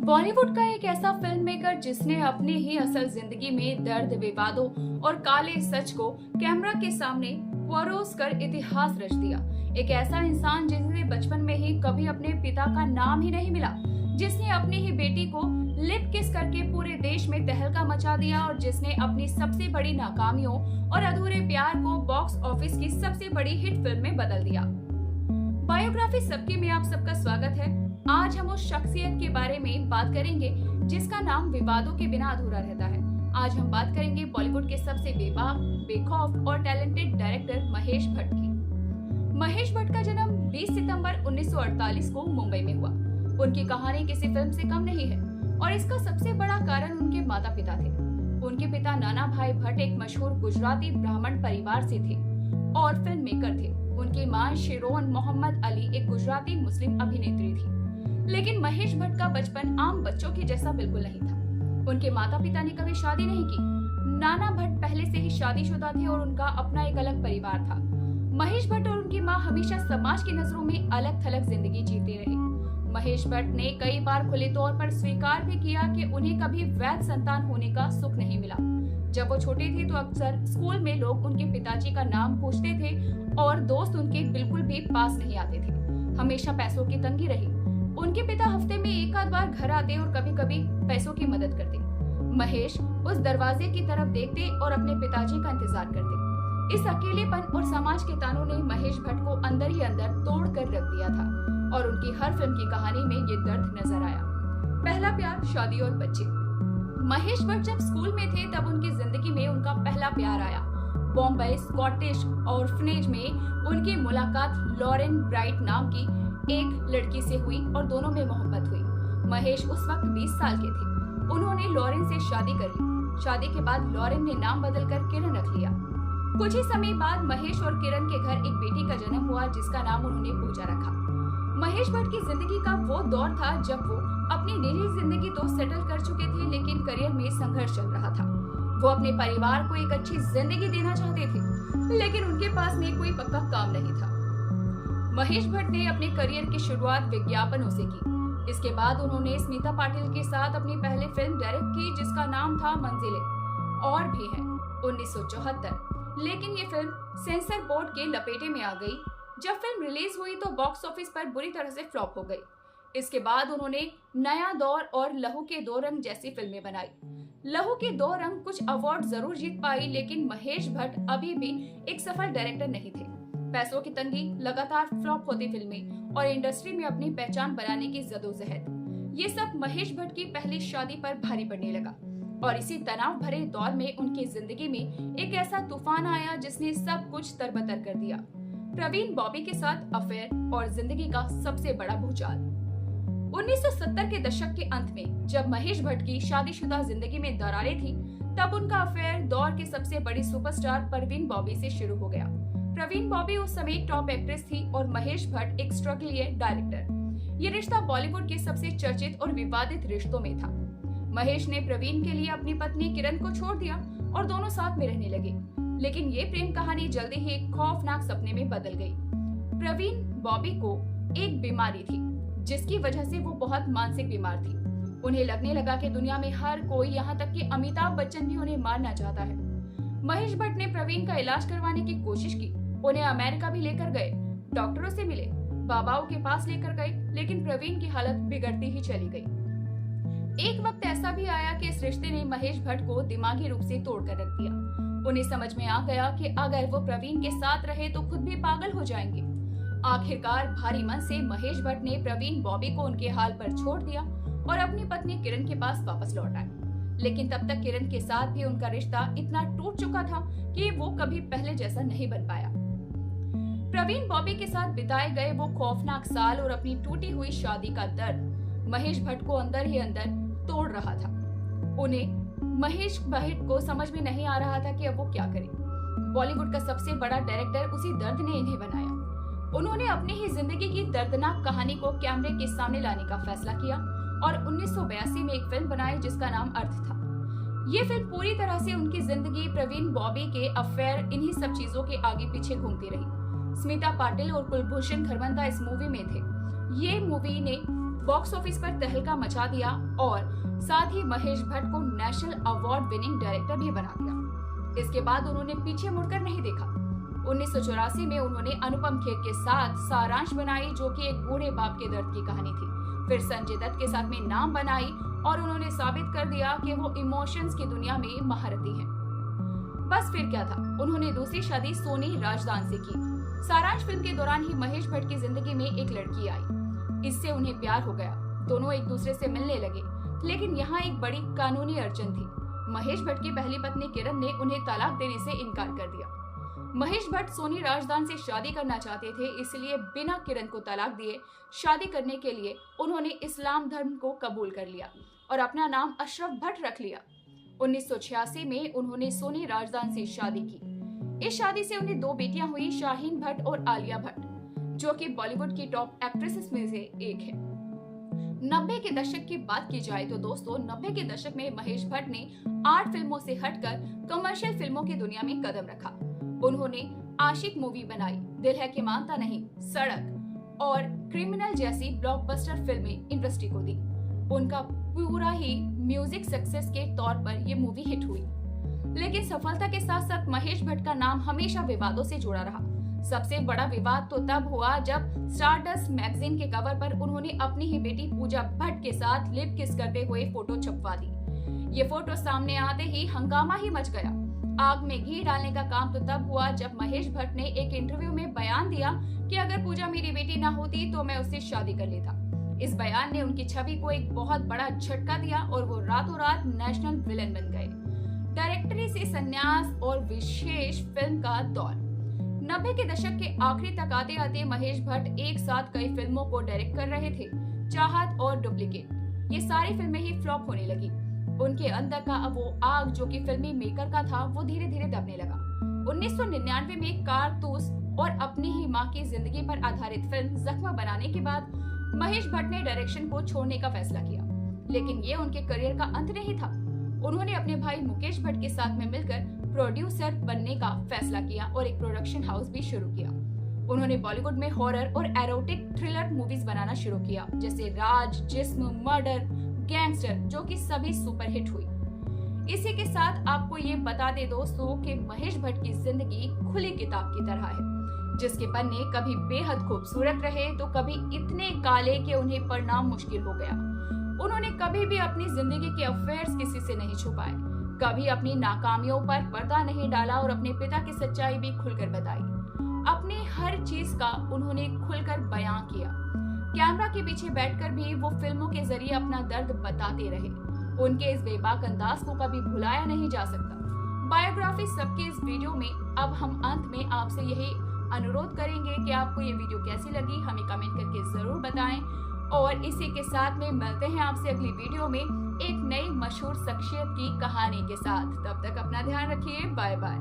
बॉलीवुड का एक ऐसा फिल्म मेकर जिसने अपनी ही असल जिंदगी में दर्द, विवादों और काले सच को कैमरा के सामने परोस कर इतिहास रच दिया। एक ऐसा इंसान जिसे बचपन में ही कभी अपने पिता का नाम ही नहीं मिला, जिसने अपनी ही बेटी को लिप किस करके पूरे देश में तहलका मचा दिया और जिसने अपनी सबसे बड़ी नाकामियों और अधूरे प्यार को बॉक्स ऑफिस की सबसे बड़ी हिट फिल्म में बदल दिया। बायोग्राफी सबकी में आप सबका स्वागत है। आज हम उस शख्सियत के बारे में बात करेंगे जिसका नाम विवादों के बिना अधूरा रहता है। आज हम बात करेंगे बॉलीवुड के सबसे बेबाक, बेखौफ और टैलेंटेड डायरेक्टर महेश भट्ट की। महेश भट्ट का जन्म 20 सितंबर 1948 को मुंबई में हुआ। उनकी कहानी किसी फिल्म से कम नहीं है और इसका सबसे बड़ा कारण उनके माता पिता थे। उनके पिता नाना भाई भट्ट एक मशहूर गुजराती ब्राह्मण परिवार से थे और फिल्म मेकर थे। उनकी मां शिरोन मोहम्मद अली एक गुजराती मुस्लिम अभिनेत्री थी। लेकिन महेश भट्ट का बचपन आम बच्चों के जैसा बिल्कुल नहीं था। उनके माता पिता ने कभी शादी नहीं की। नाना भट्ट पहले से ही शादीशुदा थे और उनका अपना एक अलग परिवार था। महेश भट्ट और उनकी मां हमेशा समाज की नजरों में अलग थलग जिंदगी जीते रहे। महेश भट्ट ने कई बार खुले तौर पर स्वीकार भी किया कि उन्हें कभी वैध संतान होने का सुख नहीं मिला। जब वो छोटे थे तो अक्सर स्कूल में लोग उनके पिताजी का नाम पूछते थे और दोस्त उनके बिल्कुल भी पास नहीं आते थे। हमेशा पैसों की तंगी रही। उनके पिता हफ्ते में एक आध बार घर आते और कभी कभी पैसों की मदद करते। महेश उस दरवाजे की तरफ देखते और अपने पिताजी का इंतजार करते। इस अकेलेपन और समाज के तानों ने महेश भट्ट को अंदर ही अंदर तोड़ कर रख दिया था और उनकी हर फिल्म की कहानी में ये दर्द नजर आया। पहला प्यार, शादी और बच्चे। महेश भट्ट जब स्कूल में थे तब उनकी जिंदगी में उनका पहला प्यार आया। बॉम्बे स्कॉटिश ऑर्फनेज में उनकी मुलाकात लॉरेन ब्राइट नाम की एक लड़की से हुई और दोनों में मोहब्बत हुई। महेश उस वक्त 20 साल के थे। उन्होंने लॉरेन से शादी कर ली। शादी के बाद लॉरेन ने नाम बदलकर किरण रख लिया। कुछ ही समय बाद महेश और किरण के घर एक बेटी का जन्म हुआ जिसका नाम उन्होंने पूजा रखा। महेश भट्ट की जिंदगी का वो दौर था जब वो अपनी निजी जिंदगी तो सेटल कर चुके थे, लेकिन करियर में संघर्ष चल रहा था। वो अपने परिवार को एक अच्छी जिंदगी देना चाहते थे, लेकिन उनके पास में कोई पक्का काम नहीं था। महेश भट्ट ने अपने करियर की शुरुआत विज्ञापनों से की। इसके बाद उन्होंने स्मिता पाटिल के साथ अपनी पहली फिल्म डायरेक्ट की जिसका नाम था मंजिलें। और भी है 1974, लेकिन ये फिल्म सेंसर बोर्ड के लपेटे में आ गई। जब फिल्म रिलीज हुई तो बॉक्स ऑफिस पर बुरी तरह से फ्लॉप हो गई। इसके बाद उन्होंने नया दौर और लहू के दो रंग जैसी फिल्में बनाई। लहू के दो रंग कुछ अवार्ड जरूर जीत पाई, लेकिन महेश भट्ट अभी भी एक सफल डायरेक्टर नहीं थे। पैसों की तंगी, लगातार फ्लॉप होती फिल्में और इंडस्ट्री में अपनी पहचान बनाने की जदोजहद, ये सब महेश भट्ट की पहली शादी पर भारी पड़ने लगा। और इसी तनाव भरे दौर में उनकी जिंदगी में एक ऐसा तूफान आया जिसने सब कुछ तरबतर कर दिया। प्रवीण बॉबी के साथ अफेयर और जिंदगी का सबसे बड़ा भूचाल। 1970 के दशक के अंत में जब महेश भट्ट की शादीशुदा जिंदगी में दरारें थी, तब उनका अफेयर दौर की सबसे बड़ी सुपरस्टार प्रवीण बॉबी से शुरू हो गया। प्रवीण बॉबी उस समय एक टॉप एक्ट्रेस थी और महेश भट्ट एक स्ट्रगलियर डायरेक्टर। ये रिश्ता बॉलीवुड के सबसे चर्चित और विवादित रिश्तों में था। महेश ने प्रवीण के लिए अपनी पत्नी किरण को छोड़ दिया और दोनों साथ में रहने लगे, लेकिन ये प्रेम कहानी जल्दी ही एक खौफनाक सपने में बदल गई। प्रवीण बॉबी को एक बीमारी थी जिसकी वजह से वो बहुत मानसिक बीमार थी। उन्हें लगने लगा कि दुनिया में हर कोई, यहाँ तक कि अमिताभ बच्चन भी उन्हें मारना चाहता है। महेश भट्ट ने प्रवीण का इलाज करवाने की कोशिश की। उन्हें अमेरिका भी लेकर गए, डॉक्टरों से मिले, बाबाओं के पास लेकर गए, लेकिन प्रवीण की हालत बिगड़ती ही चली गई। एक वक्त ऐसा भी आया कि इस रिश्ते ने महेश भट्ट को दिमागी रूप से तोड़कर रख दिया। उन्हें समझ में आ गया कि अगर वो प्रवीण के साथ रहे तो खुद भी पागल हो जाएंगे। आखिरकार भारी मन से महेश भट्ट ने प्रवीण बॉबी को उनके हाल पर छोड़ दिया और अपनी पत्नी किरण के पास वापस लौट आए। लेकिन तब तक किरण के साथ भी उनका रिश्ता इतना टूट चुका था कि वो कभी पहले जैसा नहीं बन पाया। प्रवीण बॉबी के साथ बिताए गए वो खौफनाक साल और अपनी टूटी हुई शादी का दर्द महेश भट्ट को अंदर ही अंदर तोड़ रहा था। उन्हें महेश भट्ट को समझ में नहीं आ रहा था कि अब वो क्या करे। बॉलीवुड का सबसे बड़ा डायरेक्टर उसी दर्द ने इन्हें बनाया। उन्होंने अपनी ही जिंदगी की दर्दनाक कहानी को कैमरे के सामने लाने का फैसला किया और 1982 में एक फिल्म बनाई जिसका नाम अर्थ था। ये फिल्म पूरी तरह से उनकी जिंदगी, प्रवीण बॉबी के अफेयर, इन्हीं सब चीजों के आगे पीछे घूमती रही। स्मिता पाटिल और कुलभूषण खरबंदा इस मूवी में थे। ये मूवी ने बॉक्स ऑफिस पर तहलका मचा दिया और साथ ही महेश भट्ट को नेशनल अवार्ड विनिंग डायरेक्टर भी बना दिया। इसके बाद उन्होंने पीछे मुड़कर नहीं देखा। 1984 में उन्होंने अनुपम खेर के साथ सारांश बनाई, जो कि एक बूढ़े बाप के दर्द की कहानी थी। फिर संजय दत्त के साथ में नाम बनाई और उन्होंने साबित कर दिया कि वो इमोशंस की दुनिया में महारथी हैं। बस फिर क्या था, उन्होंने दूसरी शादी सोनी राजदान से की। सारांश फिल्म के दौरान ही महेश भट्ट की जिंदगी में एक लड़की आई। इससे उन्हें प्यार हो गया। दोनों एक दूसरे से मिलने लगे, लेकिन यहाँ एक बड़ी कानूनी अड़चन थी। महेश भट्ट की पहली पत्नी किरण ने उन्हें तलाक देने से इनकार कर दिया। महेश भट्ट सोनी राजदान से शादी करना चाहते थे, इसलिए बिना किरण को तलाक दिए शादी करने के लिए उन्होंने इस्लाम धर्म को कबूल कर लिया और अपना नाम अशरफ भट्ट रख लिया। 1986 में उन्होंने सोनी राजदान से शादी की। इस शादी से उन्हें 2 बेटियां हुई, शाहीन भट्ट और आलिया भट्ट, जो कि बॉलीवुड की टॉप एक्ट्रेसेस में से एक है। 90 के दशक की बात की जाए तो दोस्तों, 90 के दशक में महेश भट्ट ने आर्ट फिल्मों से हटकर कमर्शियल फिल्मों की दुनिया में कदम रखा। उन्होंने आशिक मूवी बनाई, दिल है कि मानता नहीं, सड़क और क्रिमिनल जैसी ब्लॉकबस्टर फिल्में इंडस्ट्री को दी। उनका पूरा ही म्यूजिक सक्सेस के तौर पर ये मूवी हिट हुई। लेकिन सफलता के साथ साथ महेश भट्ट का नाम हमेशा विवादों से जुड़ा रहा। सबसे बड़ा विवाद तो तब हुआ जब स्टारडस्ट मैगजीन के कवर पर उन्होंने अपनी ही बेटी पूजा भट्ट के साथ लिप किस करते हुए फोटो छपवा दी। ये फोटो सामने आते ही हंगामा ही मच गया। आग में घी डालने का काम तो तब हुआ जब महेश भट्ट ने एक इंटरव्यू में बयान दिया कि अगर पूजा मेरी बेटी ना होती तो मैं उससे शादी कर लेता। इस बयान ने उनकी छवि को एक बहुत बड़ा झटका दिया और वो रातों रात नेशनल विलेन बन गए। डायरेक्टरी से संन्यास और विशेष फिल्म का दौर। 90 के दशक के आखिरी तक आते आते महेश भट्ट एक साथ कई फिल्मों को डायरेक्ट कर रहे थे। चाहत और डुप्लीकेट, ये सारी फिल्में ही फ्लॉप होने लगी। उनके अंदर का अब वो आग जो कि फिल्मी मेकर का था, वो धीरे धीरे दबने लगा। 1999 में कारतूस और अपनी ही मां की जिंदगी पर आधारित फिल्म जख्म बनाने के बाद महेश भट्ट ने डायरेक्शन को छोड़ने का फैसला किया। लेकिन ये उनके करियर का अंत नहीं था। उन्होंने अपने भाई मुकेश भट्ट के साथ में मिलकर प्रोड्यूसर बनने का फैसला किया और एक प्रोडक्शन हाउस भी शुरू किया। उन्होंने बॉलीवुड में हॉरर और एरोटिक थ्रिलर मूवीज बनाना शुरू किया, जैसे राज, जिस्म, मर्डर, गैंगस्टर, जो कि सभी सुपरहिट हुई। इसी के साथ आपको ये बता दे दोस्तों कि महेश भट्ट की जिंदगी खुली किताब की तरह है, जिसके पन्ने कभी बेहद खूबसूरत रहे तो कभी इतने काले कि उन्हें पढ़ना मुश्किल हो गया। उन्होंने कभी भी अपनी जिंदगी के अफेयर्स किसी से नहीं छुपाए, कभी अपनी नाकामियों पर पर्दा नहीं डाला और अपने पिता की सच्चाई भी खुलकर बताई। अपनी हर चीज का उन्होंने खुलकर बयां किया। कैमरा के पीछे बैठकर भी वो फिल्मों के जरिए अपना दर्द बताते रहे। उनके इस बेबाक अंदाज को कभी भुलाया नहीं जा सकता। बायोग्राफी सबके इस वीडियो में अब हम अंत में आपसे यही अनुरोध करेंगे कि आपको ये वीडियो कैसी लगी, हमें कमेंट करके जरूर बताएं। और इसी के साथ में मिलते हैं आपसे अगली वीडियो में एक नई मशहूर शख्सियत की कहानी के साथ। तब तक अपना ध्यान रखिए। Bye bye.